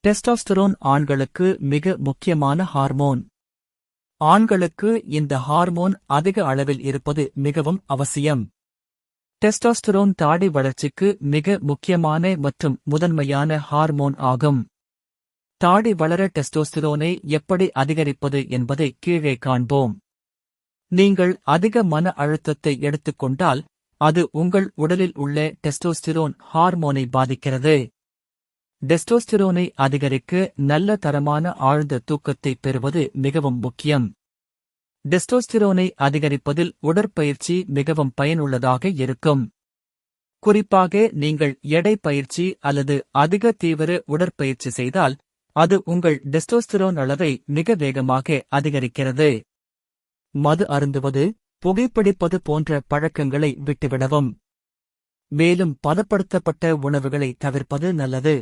டெஸ்டாஸ்டெரோன் ஆண்களுக்கு மிக முக்கியமான ஹார்மோன். ஆண்களுக்கு இந்த ஹார்மோன் அதிக அளவில் இருப்பது மிகவும் அவசியம். டெஸ்டாஸ்டெரோன் தாடி வளர்ச்சிக்கு மிக முக்கியமான மற்றும் முதன்மையான ஹார்மோன் ஆகும். தாடி வளர டெஸ்டோஸ்டிரோனை எப்படி அதிகரிப்பது என்பதை கீழே காண்போம். நீங்கள் அதிக மன அழுத்தத்தை எடுத்துக்கொண்டால் அது உங்கள் உடலில் உள்ள டெஸ்டோஸ்டிரோன் ஹார்மோனை பாதிக்கிறது. டெஸ்டோஸ்டிரோனை அதிகரிக்க நல்ல தரமான ஆழ்ந்த தூக்கத்தை பெறுவது மிகவும் முக்கியம். டெஸ்டோஸ்டிரோனை அதிகரிப்பதில் உடற்பயிற்சி மிகவும் பயனுள்ளதாக இருக்கும். குறிப்பாக நீங்கள் எடை பயிற்சி அல்லது அதிக தீவிர உடற்பயிற்சி செய்தால் அது உங்கள் டெஸ்டோஸ்டிரோன் அளவை மிக வேகமாக அதிகரிக்கிறது. மது அருந்துவது, புகைப்பிடிப்பது போன்ற பழக்கங்களை விட்டுவிடவும். மேலும் பதப்படுத்தப்பட்ட உணவுகளை தவிர்ப்பது நல்லது.